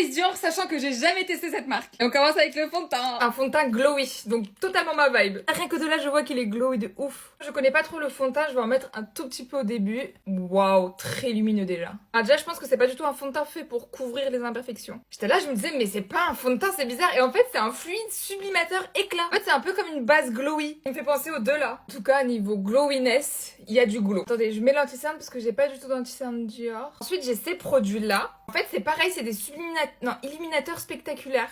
Face Dior, sachant que j'ai jamais testé cette marque. Et on commence avec le fond de teint. Un fond de teint glowy, donc totalement ma vibe. Rien que de là, je vois qu'il est glowy de ouf. Je connais pas trop le fond de teint, je vais en mettre un tout petit peu au début. Waouh, très lumineux déjà. Ah déjà, je pense que c'est pas du tout un fond de teint fait pour couvrir les imperfections. J'étais là, je me disais, mais c'est pas un fond de teint, c'est bizarre. Et en fait, c'est un fluide sublimateur éclat. En fait, c'est un peu comme une base glowy. Il me fait penser aux deux là. En tout cas, niveau glowiness, il y a du glow. Attendez, je mets l'anti-cerne parce que j'ai pas du tout d'anti-cerne Dior. Ensuite, j'ai ces produits-là. En fait, c'est pareil, c'est des illuminateurs spectaculaires.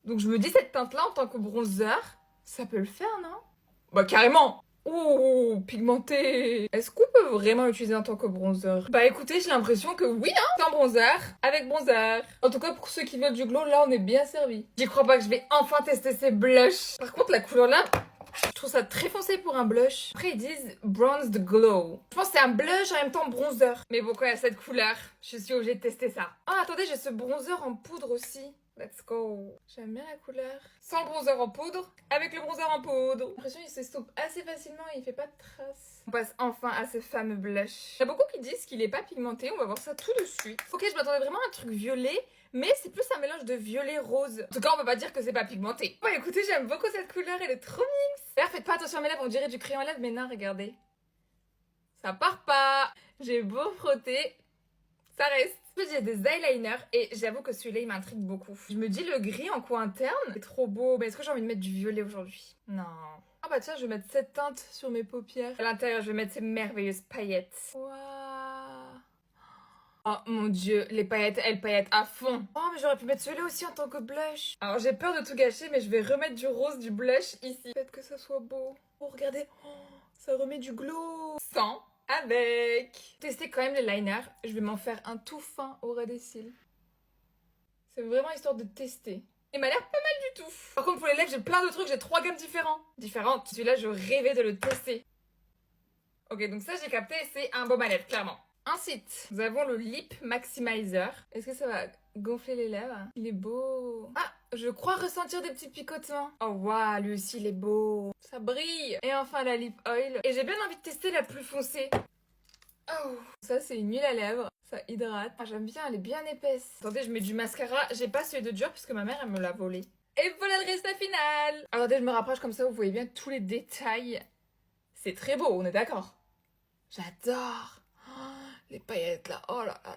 Donc, je me dis, cette teinte-là, en tant que bronzer, ça peut le faire, non? Bah, carrément! Ouh, pigmenté! Est-ce qu'on peut vraiment l'utiliser en tant que bronzer? Bah, écoutez, j'ai l'impression que oui, hein! C'est un bronzer, avec bronzer. En tout cas, pour ceux qui veulent du glow, là, on est bien servi. J'y crois pas que je vais enfin tester ces blushs. Par contre, la couleur là, je trouve ça très foncé pour un blush. Après, ils disent Bronzed Glow. Je pense que c'est un blush en même temps bronzer. Mais bon, quand il y a cette couleur, je suis obligée de tester ça. Ah, attendez, j'ai ce bronzer en poudre aussi. Let's go. J'aime bien la couleur. Sans le bronzer en poudre, avec le bronzer en poudre. J'ai l'impression qu'il s'estompe assez facilement et il fait pas de traces. On passe enfin à ce fameux blush. Il y a beaucoup qui disent qu'il est pas pigmenté. On va voir ça tout de suite. Ok, je m'attendais vraiment à un truc violet. Mais c'est plus un mélange de violet rose. En tout cas, on peut pas dire que c'est pas pigmenté. Ouais, écoutez, j'aime beaucoup cette couleur, elle est trop mix. D'ailleurs, faites pas attention à mes lèvres, on dirait du crayon à lèvres, mais non, regardez. Ça part pas. J'ai beau frotter, ça reste. Ensuite, j'ai des eyeliners et j'avoue que celui-là, il m'intrigue beaucoup. Je me dis, le gris en coin interne, c'est trop beau. Mais est-ce que j'ai envie de mettre du violet aujourd'hui? Non. Ah bah tiens, je vais mettre cette teinte sur mes paupières. À l'intérieur, je vais mettre ces merveilleuses paillettes. Waouh. Oh mon dieu, les paillettes, elles paillettes à fond. Oh, mais j'aurais pu mettre celui-là aussi en tant que blush. Alors, j'ai peur de tout gâcher, mais je vais remettre du rose, du blush ici. Peut-être que ça soit beau. Oh, regardez. Oh, ça remet du glow. Sans, avec. Tester quand même les liners. Je vais m'en faire un tout fin au ras des cils. C'est vraiment histoire de tester. Il m'a l'air pas mal du tout. Par contre, pour les lèvres, j'ai plein de trucs. J'ai 3 gammes différentes. Celui-là, je rêvais de le tester. Ok, donc ça, j'ai capté. C'est un baume à lèvres, clairement. Ensuite, nous avons le Lip Maximizer. Est-ce que ça va gonfler les lèvres? Il est beau. Ah, je crois ressentir des petits picotements. Oh waouh, lui aussi il est beau. Ça brille. Et enfin la Lip Oil. Et j'ai bien envie de tester la plus foncée. Oh, ça c'est une huile à lèvres. Ça hydrate. Ah, j'aime bien, elle est bien épaisse. Attendez, je mets du mascara. J'ai pas celui de Dior puisque ma mère elle me l'a volé. Et voilà le résultat final. Attendez, je me rapproche comme ça, vous voyez bien tous les détails. C'est très beau, on est d'accord? J'adore. Les paillettes là, oh là là.